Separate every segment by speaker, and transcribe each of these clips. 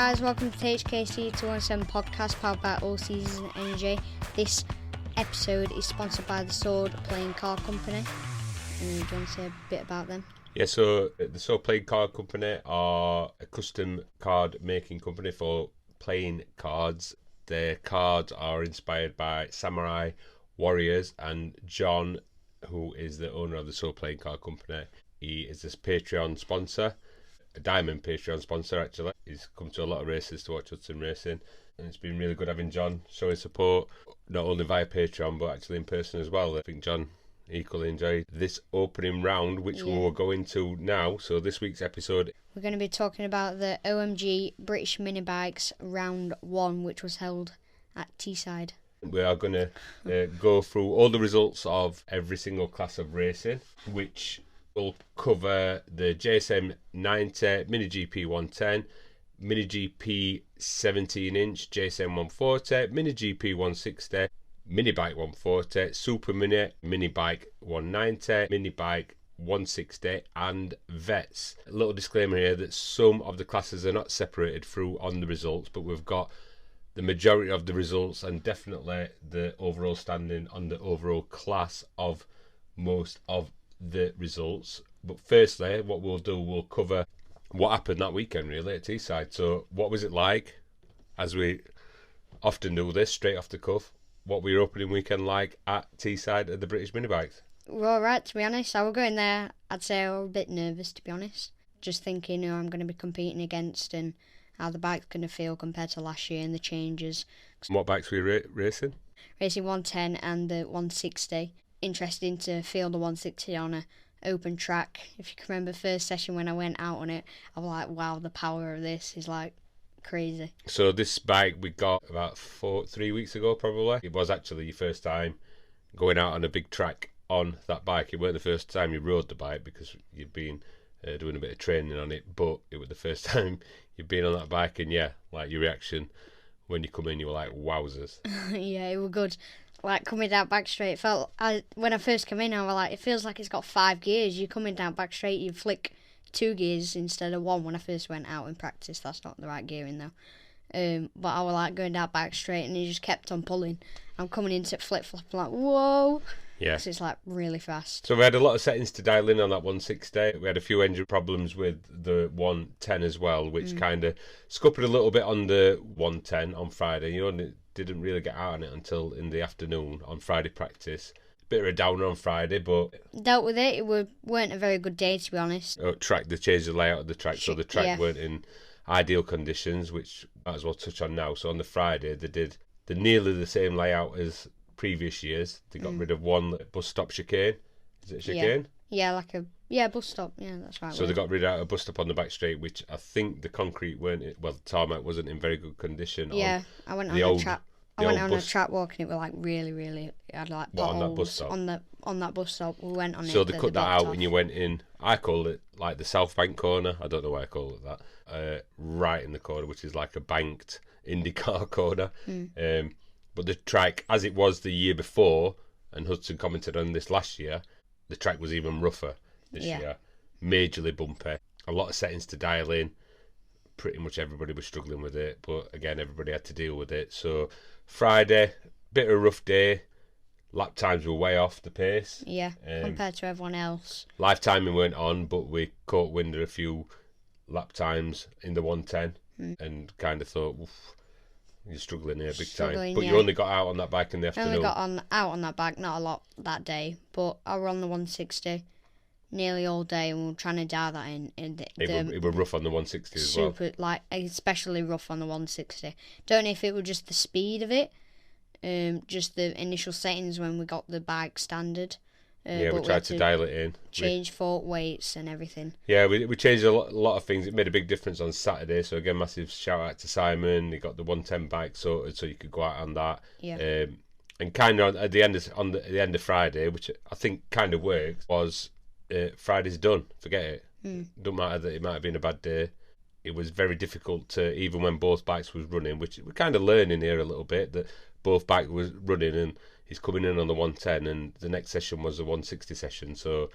Speaker 1: guys, welcome to HKC 217 podcast powered by All Seasons Energy. This episode is sponsored by the Sword Playing Card Company. Do you want to say a bit about them?
Speaker 2: Yeah, so the Sword Playing Card Company are a custom card making company for playing cards. Their cards are inspired by samurai warriors, and John, who is the owner of the Sword Playing Card Company, he is this Patreon sponsor, a diamond Patreon sponsor actually. He's come to a lot of races to watch Hudson racing, and it's been really good having John showing support, not only via Patreon but actually in person as well. I think John equally enjoyed this opening round, which we'll go into now. So this week's episode,
Speaker 1: we're going to be talking about the OMG British Mini Bikes Round 1, which was held at Teesside.
Speaker 2: We are going to go through all the results of every single class of racing, which will cover the JSM 90, Mini GP 110, Mini GP 17-inch, JSM 140, Mini GP 160, Mini Bike 140, Super Mini, Mini Bike 190, Mini Bike 160 and Vets. A little disclaimer here that some of the classes are not separated through on the results, but we've got the majority of the results and definitely the overall standing on the overall class of most of the results. But firstly, what we'll do, we'll cover what happened that weekend really at Teesside. So what was it like, as we often do this straight off the cuff, what were your opening weekend like at Teesside at the British Mini Bikes?
Speaker 1: We're alright, to be honest. I was going there, I'd say I was a bit nervous, to be honest. Just thinking who I'm going to be competing against and how the bike's going to feel compared to last year and the changes.
Speaker 2: What bikes were you racing?
Speaker 1: Racing 110 and the 160. Interesting to feel the 160 on a open track. If you can remember first session when I went out on it, I was like, wow, the power of this is like crazy.
Speaker 2: So this bike we got about 3 weeks ago probably. It was actually your first time going out on a big track on that bike. It weren't the first time you rode the bike because you'd been doing a bit of training on it, but it was the first time you'd been on that bike, and yeah, like your reaction when you come in, you were like, wowzers.
Speaker 1: Yeah, it was good. Like coming down back straight, when I first come in, I was like, it feels like it's got 5 gears. You're coming down back straight, you flick 2 gears instead of 1 when I first went out in practice. That's not the right gearing though. But I was like going down back straight and it just kept on pulling. I'm coming into flip-flop, I'm like, whoa.
Speaker 2: Yeah.
Speaker 1: So it's like really fast.
Speaker 2: So we had a lot of settings to dial in on that 160. We had a few engine problems with the 110 as well, which kind of scuppered a little bit on the 110 on Friday. You only didn't really get out on it until in the afternoon on Friday practice. Bit of a downer on Friday, but
Speaker 1: dealt with it. It weren't a very good day, to be honest.
Speaker 2: They changed the layout of the track, so the track weren't in ideal conditions, which I might as well touch on now. So on the Friday, they did nearly the same layout as previous years. They got rid of one bus stop chicane. Is it a chicane?
Speaker 1: Yeah, like a bus stop. Yeah, that's right.
Speaker 2: So they got rid of a bus stop on the back straight, which I think the concrete the tarmac wasn't in very good condition.
Speaker 1: Yeah, I went on the track. I went on a track walk and it was like really, really. I had like potholes
Speaker 2: on that bus stop.
Speaker 1: On that bus stop, we went on it.
Speaker 2: So they cut that out and you went in. I call it like the South Bank corner. I don't know why I call it that. Right in the corner, which is like a banked IndyCar corner. But the track, as it was the year before, and Hudson commented on this last year, the track was even rougher this year. Majorly bumpy. A lot of settings to dial in. Pretty much everybody was struggling with it, but again, everybody had to deal with it. So Friday, bit of a rough day. Lap times were way off the pace.
Speaker 1: Yeah, compared to everyone else.
Speaker 2: Live timing weren't on, but we caught wind of a few lap times in the 110 and kind of thought, oof, you're struggling here big time. But you only got out on that bike in the afternoon.
Speaker 1: I only got out on that bike, not a lot that day, but I were on the 160 nearly all day and we were trying to dial that in.
Speaker 2: It were rough on the 160 as well.
Speaker 1: Super, like especially rough on the 160. Don't know if it was just the speed of it, just the initial settings when we got the bike standard.
Speaker 2: We tried to dial it in.
Speaker 1: Change fork weights and everything.
Speaker 2: Yeah, we changed a lot of things. It made a big difference on Saturday. So again, massive shout out to Simon. He got the 110 bike sorted, so you could go out on that.
Speaker 1: Yeah.
Speaker 2: And kind of at the end of Friday, which I think kind of worked, was Friday's done. Forget it. Don't matter that it might have been a bad day. It was very difficult to, even when both bikes was running, which we're kind of learning here a little bit, that both bikes was running and he's coming in on the 110 and the next session was the 160 session, so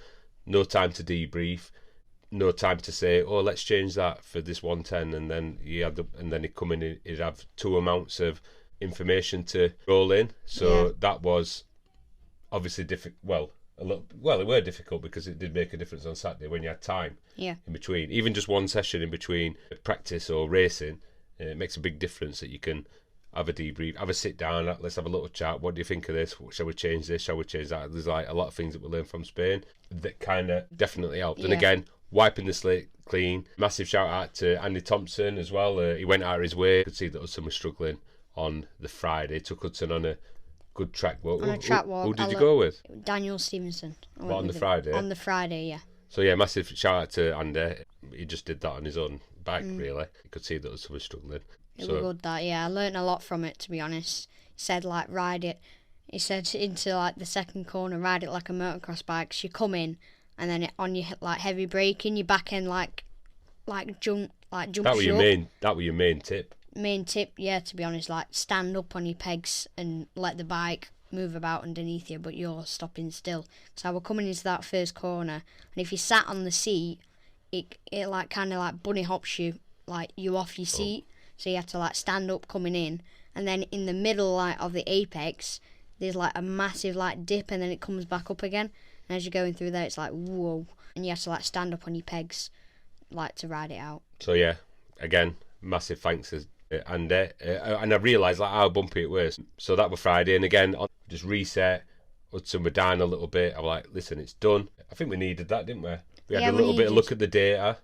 Speaker 2: no time to debrief. no time to say, oh, let's change that for this 110, and then he'd come in, he'd have two amounts of information to roll in. So that was obviously difficult. Well, it were difficult because it did make a difference on Saturday when you had time in between. Even just one session in between practice or racing, it makes a big difference that you can have a debrief, have a sit down, let's have a little chat. What do you think of this? Shall we change this? Shall we change that? There's like a lot of things that we learned from Spain that kind of definitely helped. And again, wiping the slate clean. Massive shout out to Andy Thompson as well. He went out of his way. You could see that Hudson was struggling on the Friday. Took Hudson on a good track walk. Who did you go with?
Speaker 1: Daniel Stevenson.
Speaker 2: On the Friday?
Speaker 1: On the Friday, yeah.
Speaker 2: So yeah, massive shout out to Andy. He just did that on his own bike, really. You could see that Hudson was struggling.
Speaker 1: It was good, that, yeah. I learnt a lot from it, to be honest. He said, like, ride it. He said into, like, the second corner, ride it like a motocross bike. So you come in, and then on your, like, heavy braking, your back end, like jump
Speaker 2: that were your main tip.
Speaker 1: Main tip, yeah, to be honest. Like, stand up on your pegs and let the bike move about underneath you, but you're stopping still. So we're coming into that first corner, and if you sat on the seat, it like, kind of, like, bunny hops you, like, you off your seat. So you have to, like, stand up coming in, and then in the middle, like, of the apex, there's, like, a massive, like, dip, and then it comes back up again. And as you're going through there, it's like, whoa. And you have to, like, stand up on your pegs, like, to ride it out.
Speaker 2: So, yeah, again, massive thanks to Andy. And I realised, like, how bumpy it was. So that was Friday, and again, just reset. Hudson were down a little bit. I was like, listen, it's done. I think we needed that, didn't we? We had a little bit of look at the data.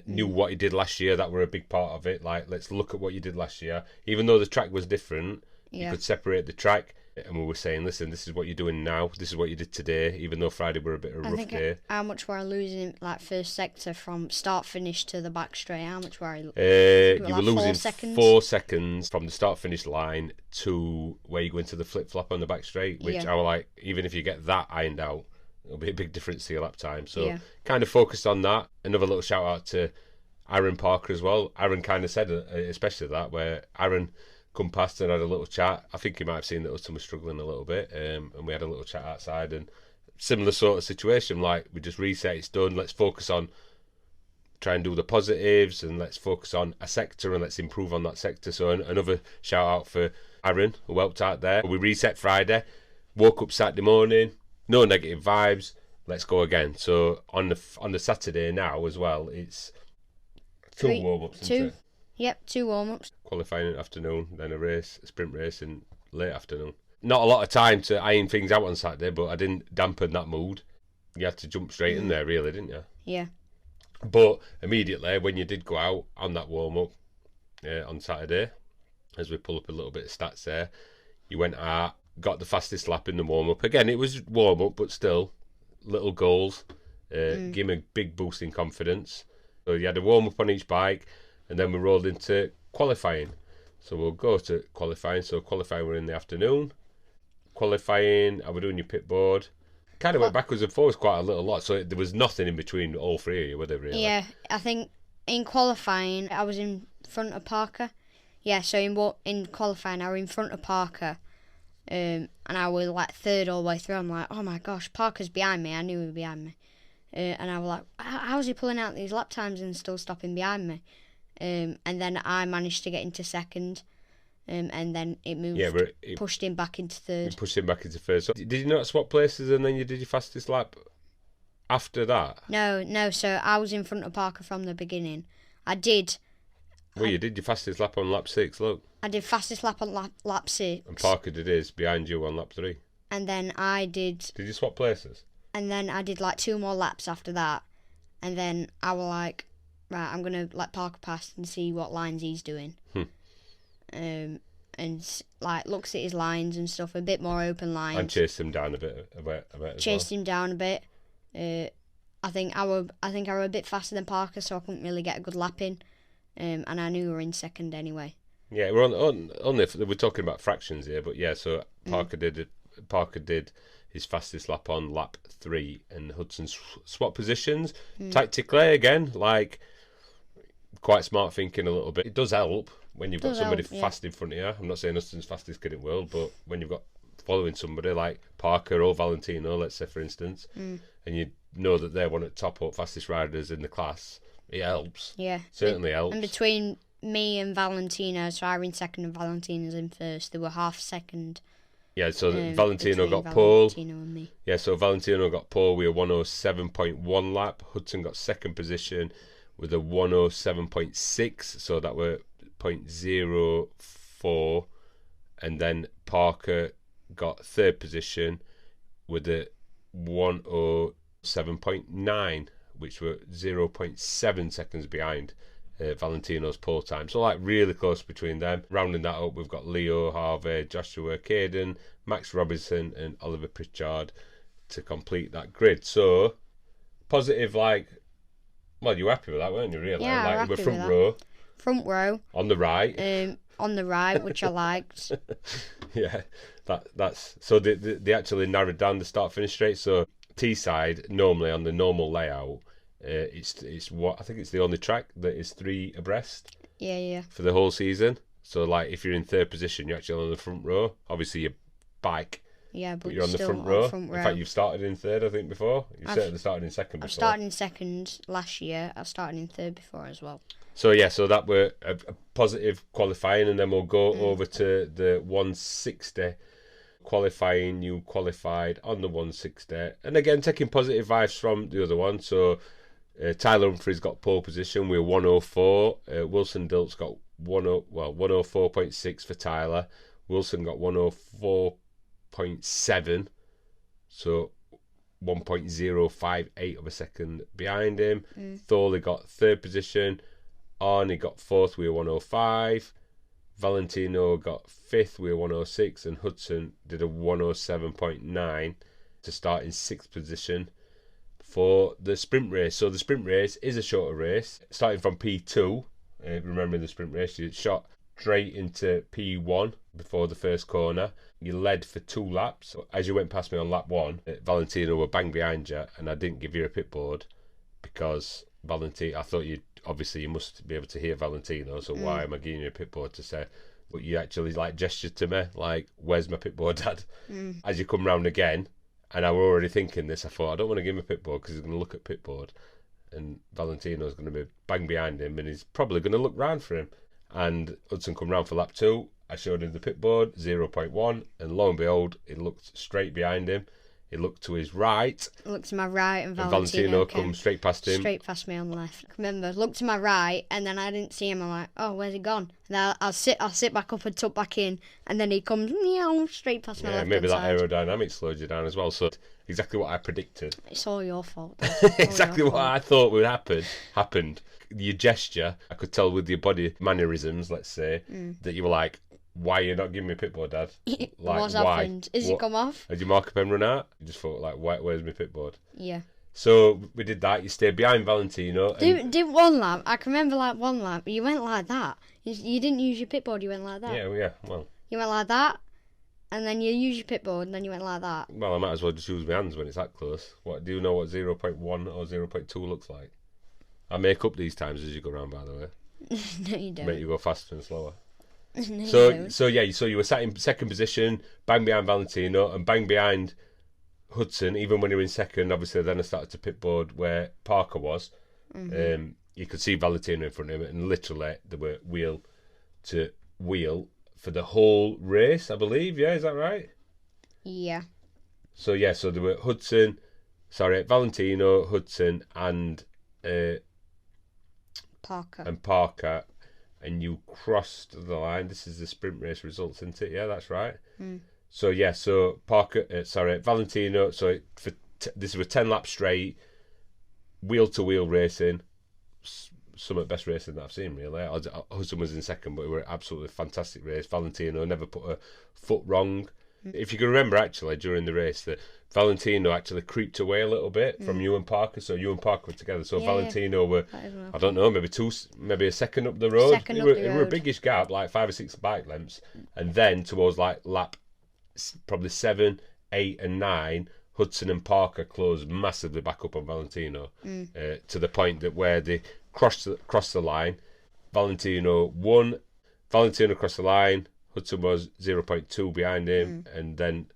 Speaker 2: Knew what he did last year. That were a big part of it. Like, let's look at what you did last year. Even though the track was different, you could separate the track. And we were saying, listen, this is what you're doing now. This is what you did today. Even though Friday were a bit of a rough day.
Speaker 1: How much were I losing, like, first sector from start finish to the back straight? How much were I?
Speaker 2: You were losing 4 seconds from the start finish line to where you go into the flip flop on the back straight. Which I was like, even if you get that ironed out, it'll be a big difference to your lap time. So kind of focused on that. Another little shout out to Aaron Parker as well. Aaron kind of said, especially that, where Aaron come past and had a little chat. I think he might have seen that Hudson was struggling a little bit, and we had a little chat outside. And similar sort of situation, like, we just reset, it's done. Let's focus on try and do the positives, and let's focus on a sector and let's improve on that sector. So another shout out for Aaron who helped out there. We reset Friday, woke up Saturday morning. No negative vibes. Let's go again. So on the Saturday now as well, it's two warm-ups.
Speaker 1: Two warm-ups.
Speaker 2: Qualifying in the afternoon, then a sprint race in late afternoon. Not a lot of time to iron things out on Saturday, but I didn't dampen that mood. You had to jump straight in there, really, didn't you?
Speaker 1: Yeah.
Speaker 2: But immediately when you did go out on that warm-up on Saturday, as we pull up a little bit of stats there, you went out, got the fastest lap in the warm-up. Again, it was warm-up, but still, little goals. Give him a big boost in confidence. So you had a warm-up on each bike, and then we rolled into qualifying. So we'll go to qualifying. So qualifying were in the afternoon. Qualifying, I was doing your pit board. Kind of went backwards and forwards quite a little lot. So there was nothing in between all three of you, were there, really?
Speaker 1: Yeah, I think in qualifying, I was in front of Parker. Yeah, so in qualifying, I was in front of Parker. And I was like third all the way through. I'm like, oh my gosh, Parker's behind me. I knew he was behind me. And I was like, how's he pulling out these lap times and still stopping behind me? And then I managed to get into second. And then it moved, pushed him back into third.
Speaker 2: Pushed him back into third. So did you not swap places and then you did your fastest lap after that?
Speaker 1: No. So I was in front of Parker from the beginning. I did.
Speaker 2: Well, you did your fastest lap on lap 6, look.
Speaker 1: I did fastest lap on lap 6.
Speaker 2: And Parker did his behind you on lap 3.
Speaker 1: And then I did...
Speaker 2: Did you swap places?
Speaker 1: And then I did like 2 more laps after that. And then I was like, right, I'm going to let Parker pass and see what lines he's doing. And like looks at his lines and stuff, a bit more open lines.
Speaker 2: And chased him down a bit
Speaker 1: Chased him down a bit. I think I were a bit faster than Parker, so I couldn't really get a good lap in. And I knew we were in second anyway.
Speaker 2: Yeah, we're we're talking about fractions here, but yeah. So Parker did his fastest lap on lap 3, and Hudson swap positions tactically again, like quite smart thinking a little bit. It does help when you've got somebody fast in front of you. I'm not saying Hudson's fastest kid in the world, but when you've got following somebody like Parker or Valentino, let's say for instance, and you know that they're one of the top up fastest riders in the class, it helps.
Speaker 1: Yeah.
Speaker 2: Certainly helps.
Speaker 1: And between me and Valentino, so I were in second and Valentino's in first, they were half second.
Speaker 2: Yeah, so Valentino got
Speaker 1: between
Speaker 2: pole.
Speaker 1: Valentino and me.
Speaker 2: Yeah, so Valentino got pole with a 107.1 lap. Hudson got second position with a 107.6, so that were 0.04. And then Parker got third position with a 107.9, which were 0.7 seconds behind Valentino's pole time. So like really close between them. Rounding that up, we've got Leo Harvey, Joshua Caden, Max Robinson and Oliver Pritchard to complete that grid. So positive, like, well, you were happy with that, weren't you, really?
Speaker 1: Yeah,
Speaker 2: like,
Speaker 1: I'm happy
Speaker 2: front
Speaker 1: with
Speaker 2: row.
Speaker 1: that. Front row.
Speaker 2: On the right.
Speaker 1: On the right, which I liked.
Speaker 2: Yeah, that's so they actually narrowed down the start finish straight. So Teesside, normally on the normal layout, it's what I think it's the only track that is 3 abreast.
Speaker 1: Yeah.
Speaker 2: For the whole season. So like if you're in third position, you're actually on the front row. Obviously your bike.
Speaker 1: Yeah, but
Speaker 2: you're on the
Speaker 1: still
Speaker 2: front row.
Speaker 1: Front row.
Speaker 2: In fact, you've started in third, I think, before. You've certainly started in second before.
Speaker 1: I've started in second last year. I've started in third before as well.
Speaker 2: So yeah, so that were a positive qualifying, and then we'll go over to the 160 qualifying. You qualified on the 160, and again taking positive vibes from the other one. So Tyler Humphries got pole position with 104. Wilson Dilt's got 104.6 for Tyler. Wilson got 104.7, so 1.058 of a second behind him. Thorley got third position. Arnie got fourth with 105. Valentino got fifth with 106, and Hudson did a 107.9 to start in sixth position for the sprint race. So the sprint race is a shorter race, starting from P2. Remembering the sprint race, you shot straight into P1 before the first corner. You led for 2 laps. As you went past me on lap 1, Valentino were bang behind you, and I didn't give you a pit board because Valentino, I thought you must be able to hear Valentino, so why am I giving you a pit board to say? But you actually like gestured to me like, where's my pit board, Dad? As you come round again, and I were already thinking this, I thought I don't want to give him a pit board because he's going to look at pit board and Valentino's going to be bang behind him and he's probably going to look round for him. And Hudson come round for lap 2, I showed him the pit board, 0.1, and lo and behold, he looked straight behind him. He looked to his right.
Speaker 1: Looked to my right, and
Speaker 2: Valentino come straight past him.
Speaker 1: Straight past me on the left. I remember, looked to my right, and then I didn't see him. I'm like, oh, where's he gone? And I'll sit back up and tuck back in, and then he comes straight past my left.
Speaker 2: Yeah, maybe that aerodynamic slowed you down as well. So exactly what I predicted.
Speaker 1: It's all your fault.
Speaker 2: Exactly what I thought would happen happened. Your gesture, I could tell with your body mannerisms, let's say, that you were like, why are you not giving me a pit board, Dad? Like,
Speaker 1: what's happened? Is it come off?
Speaker 2: Had your marker pen run out? You just thought, like, where's my pit board?
Speaker 1: Yeah.
Speaker 2: So we did that. You stayed behind Valentino.
Speaker 1: Did one lap. I can remember like one lap. You went like that. You didn't use your pit board. You went like that.
Speaker 2: Yeah. Well.
Speaker 1: You went like that, and then you use your pit board, and then you went like that.
Speaker 2: Well, I might as well just use my hands when it's that close. What do you know what 0.1 or 0.2 looks like? I make up these times as you go around, by the way.
Speaker 1: No, you don't.
Speaker 2: Make you go faster and slower.
Speaker 1: No,
Speaker 2: So you were sat in second position, bang behind Valentino, and bang behind Hudson. Even when you were in second, obviously, then I started to pit board where Parker was. You could see Valentino in front of him, and literally they were wheel to wheel for the whole race, I believe. Yeah, is that right?
Speaker 1: Yeah.
Speaker 2: So there were Valentino, Hudson, and Parker. And you crossed the line. This is the sprint race results, isn't it? Yeah, that's right. So Valentino. So this was 10 laps straight, wheel to wheel racing. Some of the best racing that I've seen, really. Hudson was in second, but it was an absolutely fantastic race. Valentino never put a foot wrong. If you can remember, actually, during the race, that Valentino actually creeped away a little bit from you and Parker. So you and Parker were together. So Valentino were, I don't know, maybe a second up the road. It were a biggish gap, like 5 or 6 bike lengths. And then towards like lap probably 7, 8 and 9, Hudson and Parker closed massively back up on Valentino to the point that where they crossed the line, Valentino won. Valentino crossed the line. Hudson was 0.2 behind him, and then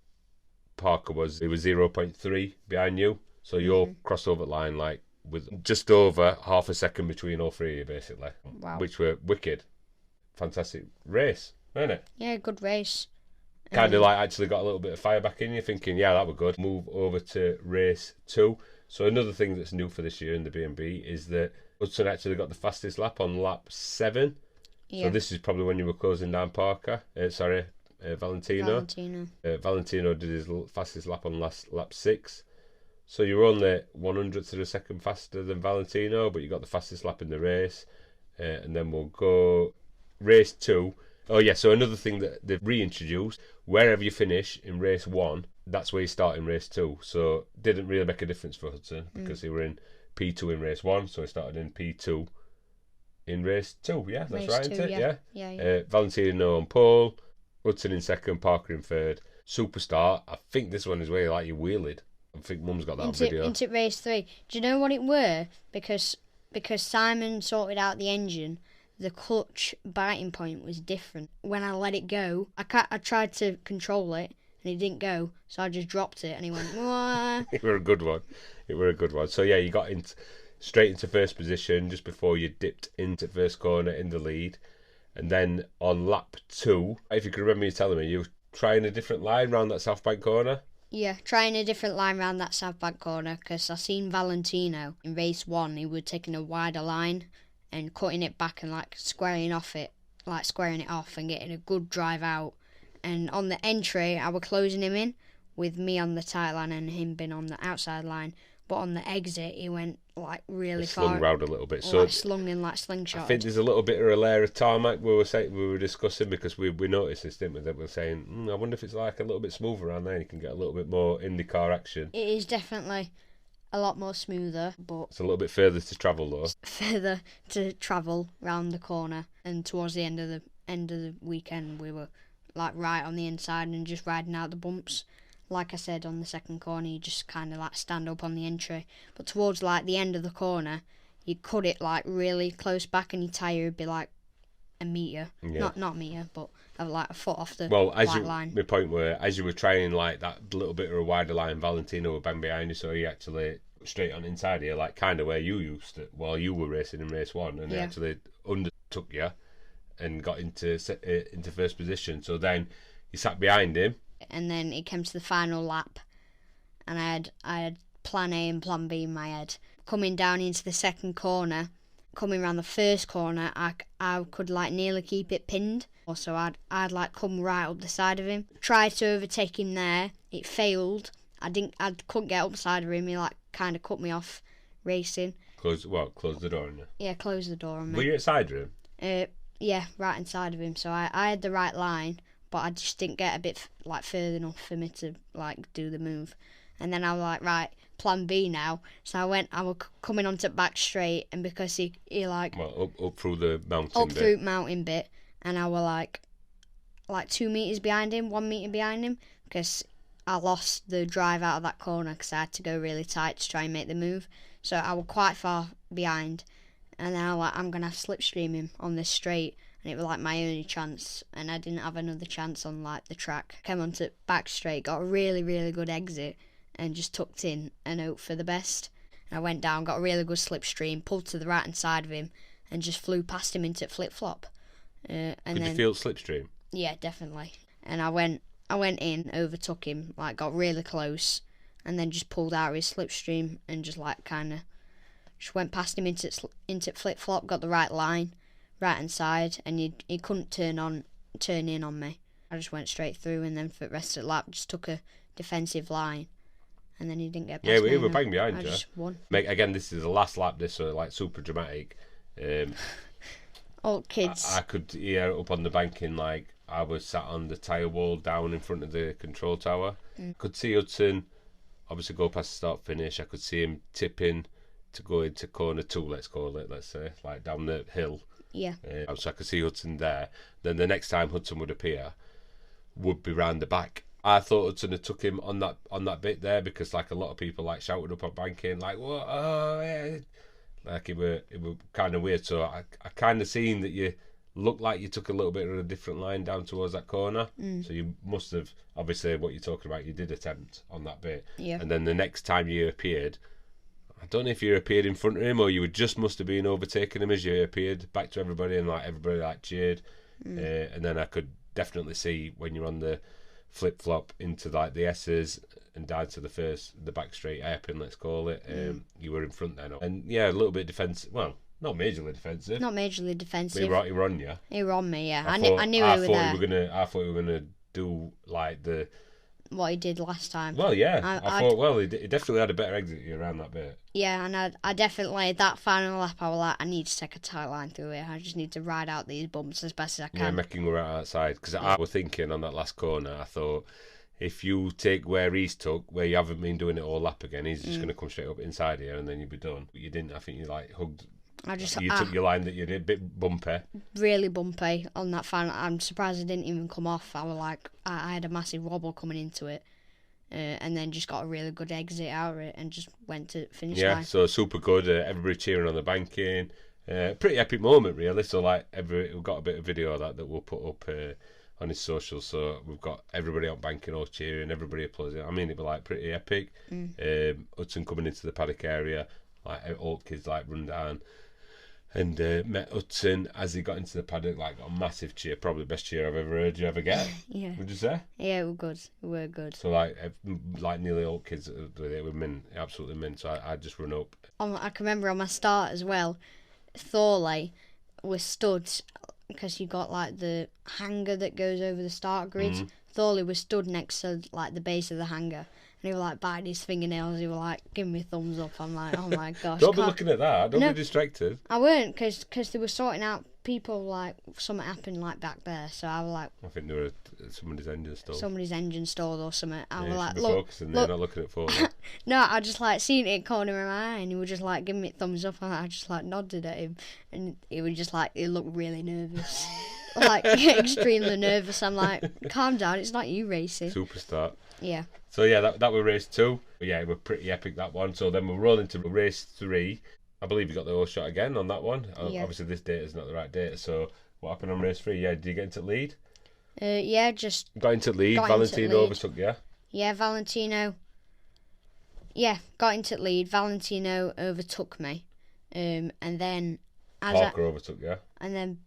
Speaker 2: Parker was 0.3 behind you. So you'll cross over the line like with just over half a second between all three of you, basically.
Speaker 1: Wow.
Speaker 2: Which were wicked. Fantastic race, wasn't it?
Speaker 1: Yeah, good race.
Speaker 2: Kind of like actually got a little bit of fire back in you, thinking, yeah, that were good. Move over to race 2. So another thing that's new for this year in the BMB is that Hudson actually got the fastest lap on lap 7.
Speaker 1: Yeah.
Speaker 2: So this is probably when you were closing down Valentino. Valentino did his fastest lap on lap 6. So you were only 100th of a second faster than Valentino, but you got the fastest lap in the race. And then we'll go race 2. Oh yeah, so another thing that they've reintroduced, wherever you finish in race 1, that's where you start in race 2. So didn't really make a difference for Hudson because he were in P2 in race 1, so he started in P2 in race 2. Yeah, that's
Speaker 1: Race
Speaker 2: right,
Speaker 1: 2,
Speaker 2: isn't it?
Speaker 1: Yeah.
Speaker 2: Valentino on pole, Hudson in second, Parker in third. Superstar, I think this one is where like you wheeled. I think Mum's got that video.
Speaker 1: Into race 3. Do you know what it were? Because Simon sorted out the engine, the clutch biting point was different. When I let it go, I tried to control it and it didn't go, so I just dropped it and he went, wah.
Speaker 2: It were a good one. So yeah, you got straight into first position just before you dipped into first corner in the lead. And then on lap 2, if you can remember you telling me, you were trying a different line round that South Bank corner.
Speaker 1: Yeah, trying a different line round that South Bank corner because I seen Valentino in race 1. He was taking a wider line and cutting it back and like squaring it off and getting a good drive out. And on the entry, I was closing him in with me on the tight line and him being on the outside line. But on the exit, he went like really far.
Speaker 2: Slung round a little bit.
Speaker 1: So like slung in like slingshot.
Speaker 2: I think there's a little bit of a layer of tarmac we were discussing because we noticed this, didn't we? That we were saying, I wonder if it's like a little bit smoother around there. You can get a little bit more IndyCar action.
Speaker 1: It is definitely a lot more smoother, but
Speaker 2: it's a little bit further to travel though.
Speaker 1: Further to travel round the corner, and towards the end of the weekend, we were like right on the inside and just riding out the bumps. Like I said, on the second corner, you just kind of like stand up on the entry. But towards like the end of the corner, you cut it like really close back and your tyre would be like a metre. Yeah. Not a metre, but like a foot off the line.
Speaker 2: My point were, as you were trying like that little bit of a wider line, Valentino would bang behind you, so he actually straight on inside here, like kind of where you used to while you were racing in race 1, and he actually undertook you and got into first position. So then you sat behind him.
Speaker 1: And then it came to the final lap, and I had plan A and plan B in my head. Coming down into the second corner, coming around the first corner, I could like nearly keep it pinned. So I'd like come right up the side of him, tried to overtake him there. It failed. I couldn't get up the side of him. He like kind of cut me off racing.
Speaker 2: Close the door on you?
Speaker 1: Yeah, close the door on me.
Speaker 2: Were you outside of him?
Speaker 1: Yeah, right inside of him. So I had the right line, but I just didn't get a bit like further enough for me to like do the move. And then I was like, right, plan B now. So I was coming onto back straight, and because he like
Speaker 2: up through the mountain
Speaker 1: up through mountain bit, and I was like 2 meters behind him, 1 meter behind him, because I lost the drive out of that corner because I had to go really tight to try and make the move. So I was quite far behind, and then I was like, I'm gonna have to slipstream him on this straight. And it was like my only chance, and I didn't have another chance on like the track. Came onto back straight, got a really, really good exit, and just tucked in and hoped for the best. And I went down, got a really good slipstream, pulled to the right hand side of him, and just flew past him into flip flop.
Speaker 2: Could you feel slipstream?
Speaker 1: Yeah, definitely. And I went in, overtook him, like got really close, and then just pulled out of his slipstream and just like kind of just went past him into flip flop, got the right line. Right hand side, and he couldn't turn in on me. I just went straight through, and then for the rest of the lap just took a defensive line, and then he didn't get past me.
Speaker 2: Yeah, he was bang behind you.
Speaker 1: I just won.
Speaker 2: Again, this is the last lap. This so like super dramatic.
Speaker 1: All kids.
Speaker 2: I could hear up on the banking, like I was sat on the tyre wall down in front of the control tower. Could see Hudson obviously go past the start finish. I could see him tipping to go into corner 2, let's say, like down the hill.
Speaker 1: Yeah.
Speaker 2: So I could see Hudson there. Then the next time Hudson would appear would be round the back. I thought Hudson had took him on that bit there because like a lot of people like shouted up on banking like what? Oh yeah. Like it were kind of weird. So I kind of seen that you looked like you took a little bit of a different line down towards that corner. So you must have, obviously, what you're talking about, you did attempt on that bit.
Speaker 1: Yeah.
Speaker 2: And then the next time you appeared, I don't know if you appeared in front of him or you just must have been overtaking him as you appeared back to everybody, and like everybody like cheered. And then I could definitely see when you're on the flip flop into like the S's and down to the back straight hairpin, let's call it. You were in front then, and yeah, a little bit defensive. Well, not majorly defensive.
Speaker 1: Not majorly defensive.
Speaker 2: But he were on you.
Speaker 1: He were on me, yeah. I
Speaker 2: thought,
Speaker 1: knew he was there.
Speaker 2: I thought you were gonna do like
Speaker 1: what he did last time.
Speaker 2: Well, yeah. I thought, well, he definitely had a better exit around that bit.
Speaker 1: Yeah, and I definitely, that final lap, I was like, I need to take a tight line through here. I just need to ride out these bumps as best as I can.
Speaker 2: Yeah, making her out outside. Because I was thinking on that last corner, I thought, if you take where he's took, where you haven't been doing it all lap again, he's just going to come straight up inside here and then you'll be done. But you didn't. I think you like hugged. You took your line that you did, a bit bumpy. Really
Speaker 1: bumpy on that final. I'm surprised it didn't even come off. I was like, I had a massive wobble coming into it. And then just got a really good exit out of it and just went to finish line.
Speaker 2: Yeah, so super good. Everybody cheering on the banking. Pretty epic moment, really. So, like, we've got a bit of video of that we'll put up on his socials. So we've got everybody on banking all cheering, everybody applauding. I mean, it was like pretty epic. Hudson coming into the paddock area, like all kids like run down. And met Hudson as he got into the paddock, like got a massive cheer, probably the best cheer I've ever heard you ever get.
Speaker 1: Yeah.
Speaker 2: Would you say?
Speaker 1: Yeah, it was good. It were good.
Speaker 2: So like nearly all kids with it were mint, absolutely mint. So I just run up.
Speaker 1: I can remember on my start as well, Thorley was stood, because you got like the hanger that goes over the start grid. Thorley was stood next to like the base of the hanger. And he was like biting his fingernails. He was like giving me a thumbs up. I'm like, oh my gosh.
Speaker 2: Don't be looking at that. Don't be distracted.
Speaker 1: I weren't, because they were sorting out people, like something happened like back there. So I was like,
Speaker 2: I think there were somebody's engine stalled.
Speaker 1: Somebody's engine stalled or something. I was like,
Speaker 2: look, focusing there, not looking at photos.
Speaker 1: No, I just like seen it corner of my eye, and he was just like giving me a thumbs up, and I just like nodded at him, and he was just like, he looked really nervous. Like extremely nervous. I'm like, calm down, it's not you racing.
Speaker 2: Super start.
Speaker 1: Yeah.
Speaker 2: So yeah, that was race 2. But yeah, it was pretty epic, that one. So then we're rolling to race 3. I believe you got the whole shot again on that one. Yeah. Obviously this date is not the right date. So what happened on race 3? Yeah, did you get into lead?
Speaker 1: Yeah, just
Speaker 2: got into lead. Valentino overtook you.
Speaker 1: Yeah, Valentino. Yeah, got into lead. Valentino overtook me. And then
Speaker 2: Parker overtook you.
Speaker 1: And then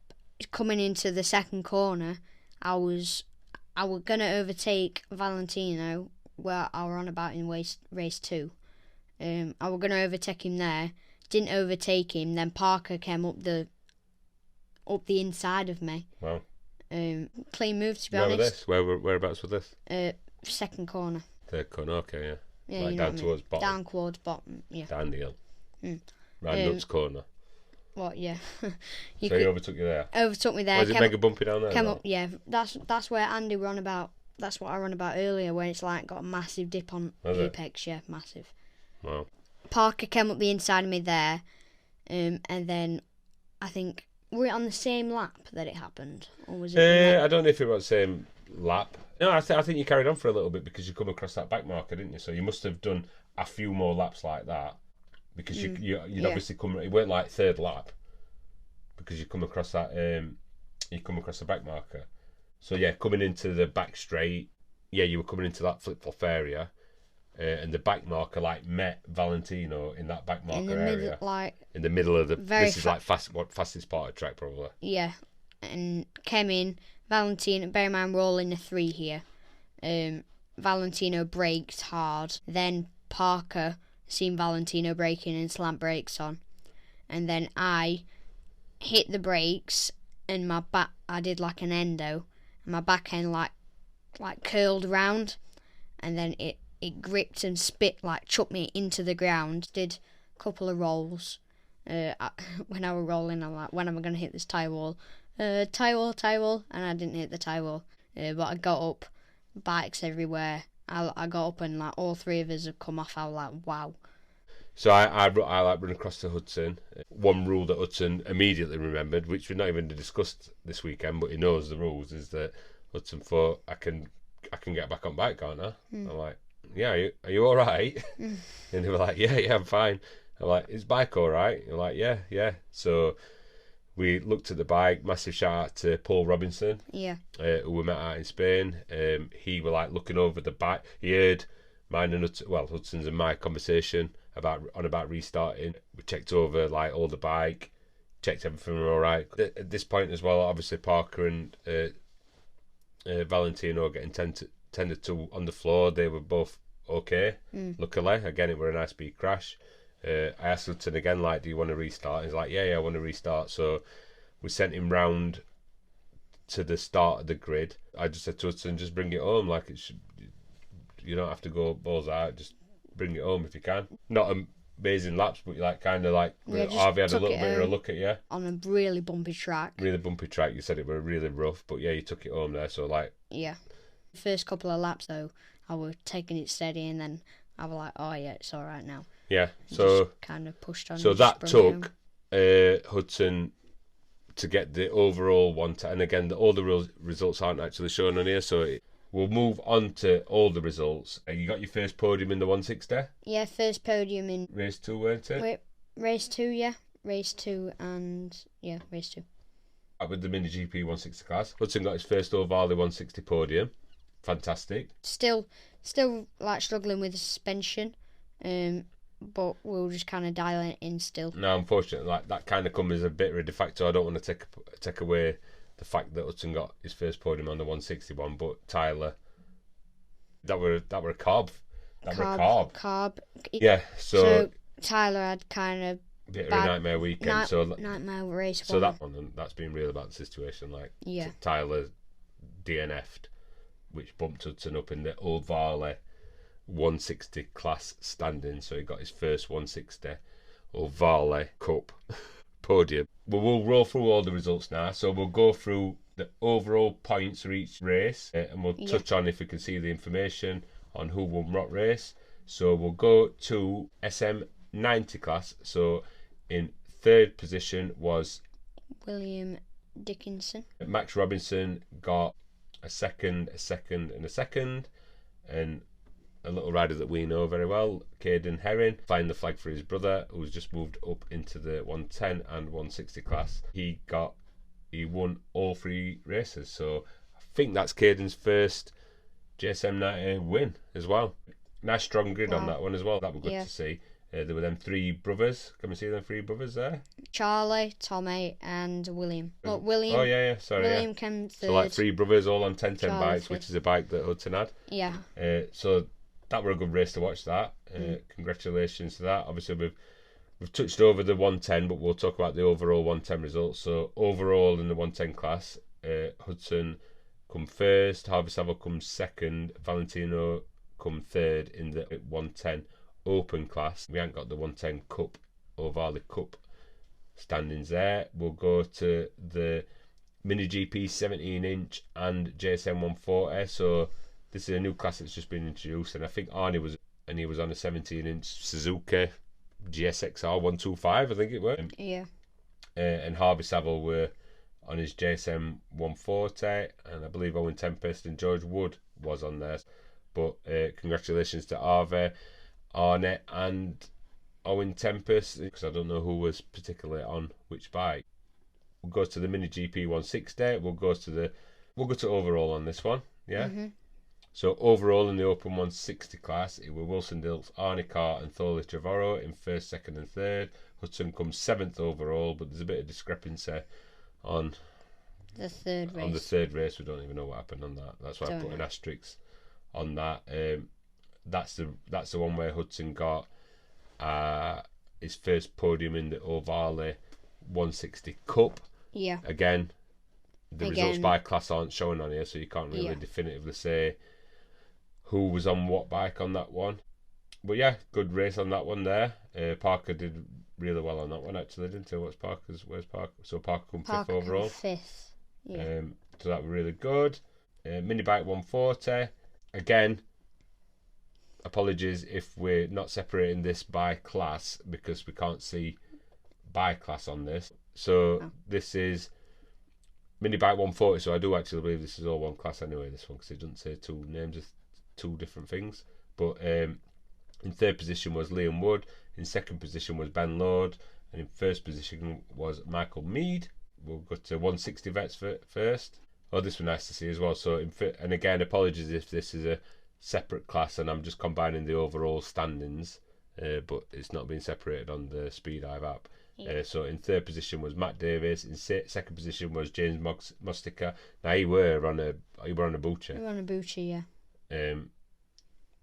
Speaker 1: coming into the second corner, I was gonna overtake Valentino where I were on about in race 2. I was gonna overtake him there. Didn't overtake him. Then Parker came up the inside of me.
Speaker 2: Wow.
Speaker 1: Clean move, to be honest.
Speaker 2: Whereabouts was this?
Speaker 1: Second corner.
Speaker 2: Third corner, okay, yeah.
Speaker 1: Yeah,
Speaker 2: like down towards bottom.
Speaker 1: Down towards bottom, yeah.
Speaker 2: Down the hill. Round Nuts corner.
Speaker 1: What? Yeah.
Speaker 2: He overtook you there.
Speaker 1: Overtook me there.
Speaker 2: Was it mega bumpy down there?
Speaker 1: Came up, yeah. That's where Andy were on about. That's what I ran about earlier, where it's like got a massive dip on apex. Yeah, massive.
Speaker 2: Wow.
Speaker 1: Parker came up the inside of me there, and then I think were it on the same lap that it happened, or was it?
Speaker 2: I don't know if it was the same lap. No, I think you carried on for a little bit because you come across that back marker, didn't you? So you must have done a few more laps like that. Because you'd obviously come. It weren't like third lap, because you come across that. You come across the back marker. So yeah, coming into the back straight. Yeah, you were coming into that flip flop area, and the back marker like met Valentino in that back marker area. In the middle of the. This is like fastest part of the track probably.
Speaker 1: Yeah, and came in Valentino. Bear in mind, rolling a 3 here. Valentino braked hard. Then Parker seen Valentino braking and slant brakes on, and then I hit the brakes and my back, I did like an endo, and my back end like curled round, and then it gripped and spit, like chucked me into the ground. Did a couple of rolls. When I was rolling, I'm like, when am I going to hit this tyre wall? Tyre wall, and I didn't hit the tyre wall, but I got up, bikes everywhere. I got up and like all 3 of us had come off. I was like, wow.
Speaker 2: So I like run across to Hudson. One rule that Hudson immediately remembered, which we've not even discussed this weekend, but he knows the rules, is that Hudson thought, I can get back on bike, can't I? I'm like, yeah, are you all right? And they were like, yeah, I'm fine. I'm like, is bike all right? You're like, yeah. So We looked at the bike. Massive shout out to Paul Robinson,
Speaker 1: Yeah.
Speaker 2: who we met out in Spain. He were like looking over the bike. He heard mine and Hudson's and my conversation about restarting. We checked over like all the bike, checked everything were all right. At this point as well, obviously Parker and Valentino getting tended to on the floor. They were both okay. Luckily, again, it were a nice big crash. I asked Hudson again, like, do you want to restart? He's like, yeah, I want to restart. So we sent him round to the start of the grid. I just said to Hudson, just bring it home. Like, you don't have to go balls out. Just bring it home if you can. Not amazing laps, but like kind of like Harvey had a little bit of a look at you
Speaker 1: on a really bumpy track.
Speaker 2: Really bumpy track. You said it were really rough, but yeah, you took it home there. So like,
Speaker 1: yeah. First couple of laps though, I was taking it steady, and then I was like, oh yeah, it's all right now.
Speaker 2: Yeah, so
Speaker 1: just kind of pushed on.
Speaker 2: So that took Hudson to get the overall one. And again, all the results aren't actually shown on here, so we'll move on to all the results. You got your first podium in the 160?
Speaker 1: Yeah, first podium in
Speaker 2: race 2, weren't it?
Speaker 1: Wait, race 2, yeah, race 2, and yeah, race 2.
Speaker 2: With the Mini GP 160 class, Hudson got his first O'Varley 160 podium. Fantastic.
Speaker 1: Still like struggling with the suspension. But we'll just kind of dial it in still.
Speaker 2: No, unfortunately, like that kind of comes as a bit of a de facto. I don't want to take away the fact that Hudson got his first podium on the 161, but Tyler, that were a carb. Carb. Yeah, so
Speaker 1: Tyler had kind of
Speaker 2: bit of a nightmare weekend.
Speaker 1: Nightmare race.
Speaker 2: So that one, and that's been real about the situation. Like,
Speaker 1: yeah,
Speaker 2: Tyler DNF'd, which bumped Hudson up in the O'Varley 160 class standing, so he got his first 160 O'Varley Cup podium. We'll roll through all the results now, so we'll go through the overall points for each race, and we'll touch on if we can see the information on who won what race. So we'll go to SM90 class. So in third position was
Speaker 1: William Dickinson.
Speaker 2: Max Robinson got a second, and a little rider that we know very well, Caden Herring, flying the flag for his brother, who's just moved up into the 110 and 160 class. He won all 3 races, so I think that's Caden's first JSM 90 win as well. Nice strong grid on that one as well. That was good to see. There were them 3 brothers. Can we see them 3 brothers there?
Speaker 1: Charlie, Tommy, and William. Look, William.
Speaker 2: Oh yeah. Sorry.
Speaker 1: William came third.
Speaker 2: So like 3 brothers all on 1010
Speaker 1: Charlie
Speaker 2: bikes,
Speaker 1: fifth.
Speaker 2: which is a bike that Hudson had.
Speaker 1: Yeah.
Speaker 2: So that were a good race to watch. That. Congratulations to that. Obviously we've touched over the 110, but we'll talk about the overall 110 results. So overall in the 110 class, Hudson come first, Harvey Saville comes second, Valentino come third in the 110 open class. We haven't got the 110 Cup, O'Varley Cup standings there. We'll go to the Mini GP 17-inch and JSM 140. So this is a new class that's just been introduced, and I think Arnie was on a 17-inch Suzuki GSXR 125, I think it were.
Speaker 1: Yeah.
Speaker 2: And Harvey Saville were on his JSM 140, and I believe Owen Tempest and George Wood was on there. But congratulations to Harvey, Arnie and Owen Tempest, because I don't know who was particularly on which bike. We'll go to the Mini GP 160. We'll go to overall on this one. Yeah.
Speaker 1: Mm-hmm.
Speaker 2: So overall in the Open 160 class, it were Wilson Dilts, Arnie Carr and Thorley Trevorrow in first, second and third. Hudson comes 7th overall, but there's a bit of discrepancy on
Speaker 1: the third race.
Speaker 2: On the third race, we don't even know what happened on that. That's why I put an asterisk on that. That's the one where Hudson got his first podium in the O'Varley 160 Cup.
Speaker 1: Yeah.
Speaker 2: Again, the results by class aren't showing on here, so you can't really definitively say who was on what bike on that one. But yeah, good race on that one there. Parker did really well on that one actually, didn't he? Where's Parker? So Parker come 5th overall.
Speaker 1: 5th. Yeah.
Speaker 2: So that was really good. Mini bike 140. Again, apologies if we're not separating this by class because we can't see by class on this. So this is Mini bike 140. So I do actually believe this is all one class anyway, this one, because it doesn't say 2 names of 2 different things. But in third position was Liam Wood, in second position was Ben Lord, and in first position was Michael Mead. we'll go to 160 vets first. Oh, this was nice to see as well. So, and again, apologies if this is a separate class and I'm just combining the overall standings, but it's not been separated on the Speed Dive app.
Speaker 1: Yeah.
Speaker 2: So in third position was Matt Davis. In second position was James Mostica. Now you were on a Butcher.
Speaker 1: We're on a Butcher, yeah.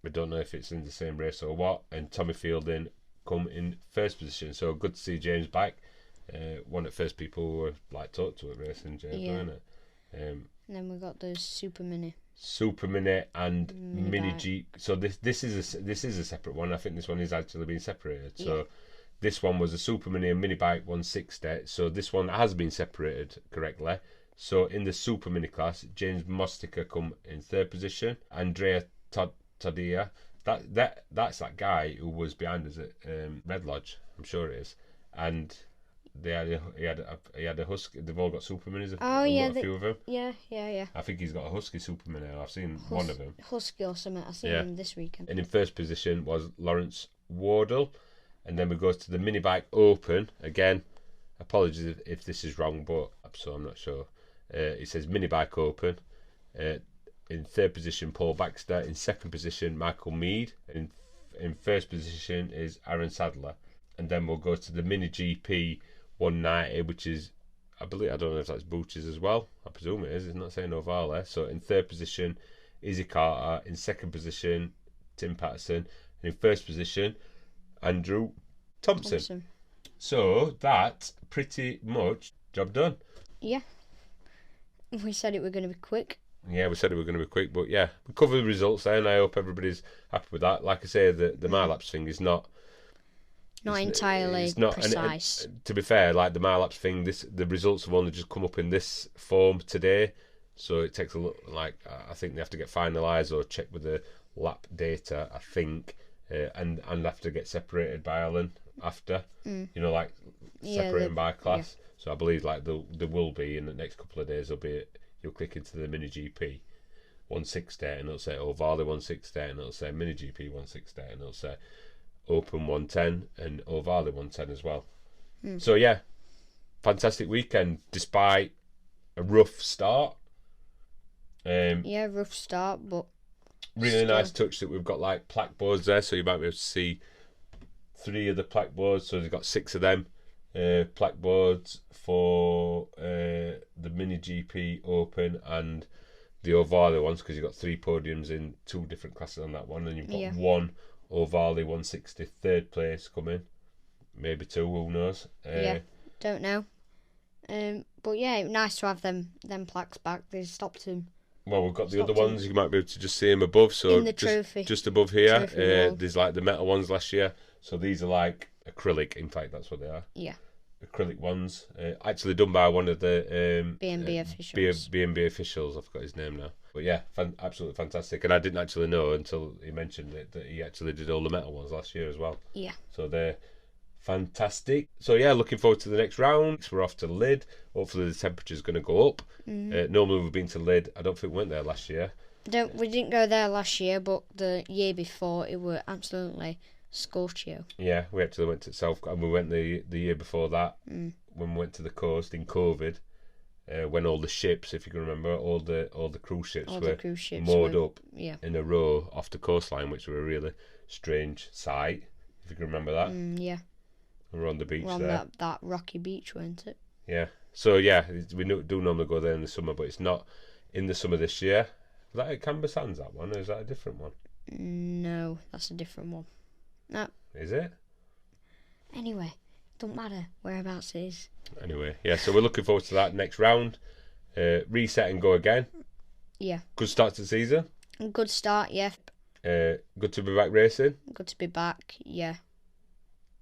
Speaker 2: We don't know if it's in the same race or what. And Tommy Fielding come in first position. So good to see James back. One of the first people who were like talked to at racing, James, wasn't it?
Speaker 1: And then we got the Super Mini
Speaker 2: and Mini
Speaker 1: bike.
Speaker 2: Jeep. So this is a separate one. I think this one is actually being separated. So this one was a Super Mini and Mini Bike 160. So this one has been separated correctly. So in the Super Mini class, James Mostica come in third position. Andrea Taddia. That's that guy who was behind us at Red Lodge. I'm sure it is. And he had a Husky. They've all got Super Minis. A few of them.
Speaker 1: Yeah.
Speaker 2: I think he's got a Husky Super Mini. I've seen one of them.
Speaker 1: Husky or something. I seen him this weekend.
Speaker 2: And in first position was Lawrence Wardle. And then we go to the Mini Bike Open. Again, apologies if this is wrong, but I'm not sure. It says Mini Bike Open. In third position, Paul Baxter. In second position, Michael Mead. And in first position is Aaron Sadler. And then we'll go to the Mini GP 190, which is, I don't know if that's Butchers as well. I presume it is. It's not saying Ovale. So in third position, Izzy Carter. In second position, Tim Patterson. And in first position, Andrew Thompson. So that's pretty much job done.
Speaker 1: Yeah. We said it were going to be quick.
Speaker 2: Yeah, we said it were going to be quick, but yeah, we covered the results there, and I hope everybody's happy with that. Like I say, the MyLapse thing is not
Speaker 1: entirely precise.
Speaker 2: And to be fair, like the MyLapse thing, the results have only just come up in this form today, so it takes a look. Like I think they have to get finalised or checked with the lap data. I think, and have to get separated by Alan after. Separating by class. Yeah. So I believe like there will be in the next couple of days. You'll click into the Mini GP 160 and it'll say Ovale 160 and it'll say Mini GP 160 and it'll say Open 110 and Ovale 110 as well. So yeah, fantastic weekend despite a rough start.
Speaker 1: Rough start, but
Speaker 2: really nice touch that we've got like plaque boards there, so you might be able to see 3 of the plaque boards. So they've got 6 of them. Plaque boards for the Mini GP Open and the Ovale ones, because you've got 3 podiums in 2 different classes on that one, and you've got 1 Ovale 160 third place coming, maybe 2, who knows?
Speaker 1: Don't know. But yeah, nice to have them plaques back. They stopped them.
Speaker 2: Well, we've got the other ones. You might be able to just see them above. So
Speaker 1: in the trophy,
Speaker 2: just above here, there's like the metal ones last year. So these are like acrylic. In fact, that's what they are.
Speaker 1: Yeah.
Speaker 2: Acrylic ones, actually done by one of the
Speaker 1: BMB officials.
Speaker 2: BMB officials. I forgot his name now. But yeah, absolutely fantastic. And I didn't actually know until he mentioned it that he actually did all the metal ones last year as well.
Speaker 1: Yeah.
Speaker 2: So they're fantastic. So yeah, looking forward to the next round. We're off to Lyd. Hopefully the temperature's going to go up. Normally we've been to Lyd. I don't think we went there last year.
Speaker 1: We didn't go there last year, but the year before it were absolutely scorchio.
Speaker 2: Yeah, we actually went to South, and we went the year before that when we went to the coast in COVID, when all the ships, if you can remember, all the cruise ships were moored up in a row off the coastline, which were a really strange sight, if you can remember that.
Speaker 1: Yeah.
Speaker 2: We were on the beach
Speaker 1: there. That rocky beach, weren't it?
Speaker 2: Yeah. So yeah, we do normally go there in the summer, but it's not in the summer this year. Is that at Canberra Sands, that one, or is that a different one?
Speaker 1: No, that's a different one. No.
Speaker 2: Is it?
Speaker 1: Anyway, don't matter whereabouts it is.
Speaker 2: Anyway, yeah, so we're looking forward to that next round. Reset and go again.
Speaker 1: Yeah.
Speaker 2: Good start to the season.
Speaker 1: Good start, yeah.
Speaker 2: Good to be back racing.
Speaker 1: Good to be back, yeah.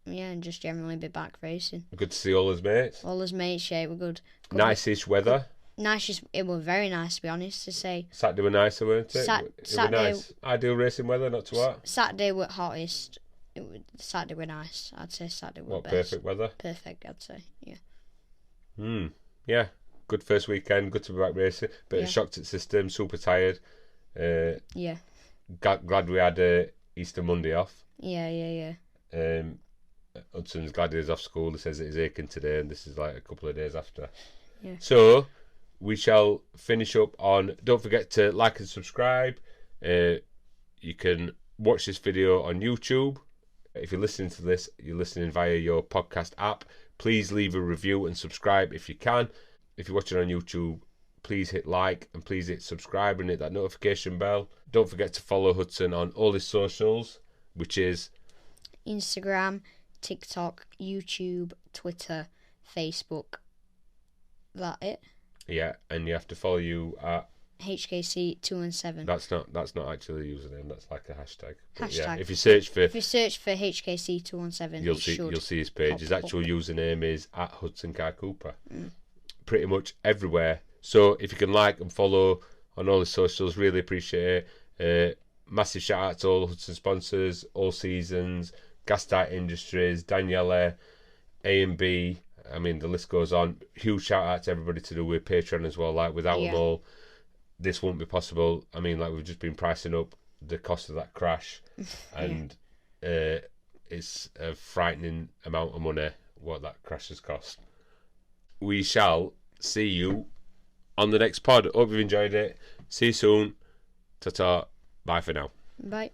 Speaker 1: Yeah, and just generally be back racing.
Speaker 2: Good to see all his mates.
Speaker 1: All his mates, yeah, we're good.
Speaker 2: Nice-ish weather.
Speaker 1: It was very nice, to be honest, to say.
Speaker 2: Saturday were nicer, weren't it?
Speaker 1: Saturday,
Speaker 2: were nice. Ideal racing weather, not too hot.
Speaker 1: Saturday were hottest. Saturday were nice. I'd say Saturday were best.
Speaker 2: Perfect weather?
Speaker 1: Perfect, I'd say, yeah.
Speaker 2: Yeah, good first weekend, good to be back racing. Bit of shock to the system, super tired.
Speaker 1: Yeah.
Speaker 2: Glad we had Easter Monday off.
Speaker 1: Yeah.
Speaker 2: Hudson's glad he's off school. He says that he's aching today, and this is like a couple of days after.
Speaker 1: Yeah.
Speaker 2: So we shall finish up on. Don't forget to like and subscribe. You can watch this video on YouTube. If you're listening to this, you're listening via your podcast app. Please leave a review and subscribe if you can. If you're watching on YouTube, please hit like and please hit subscribe and hit that notification bell. Don't forget to follow Hudson on all his socials, which is
Speaker 1: Instagram, TikTok, YouTube, Twitter, Facebook. That it?
Speaker 2: Yeah, and you have to follow you at
Speaker 1: HKC217.
Speaker 2: That's not actually a username. That's like a hashtag. But
Speaker 1: Hashtag.
Speaker 2: yeah, if you search for
Speaker 1: HKC217,
Speaker 2: you'll see his page. His actual username is at Hudson Kai Cooper. Pretty much everywhere. So if you can like and follow on all the socials, really appreciate it. Massive shout out to all Hudson sponsors, All Seasons, Gaslight Industries, Daniela, AMB. I mean, the list goes on. Huge shout out to everybody to do with Patreon as well. Like, without them all, this wouldn't be possible. I mean, like, we've just been pricing up the cost of that crash, and it's a frightening amount of money what that crash has cost. We shall see you on the next pod. Hope you've enjoyed it. See you soon. Ta-ta. Bye for now.
Speaker 1: Bye.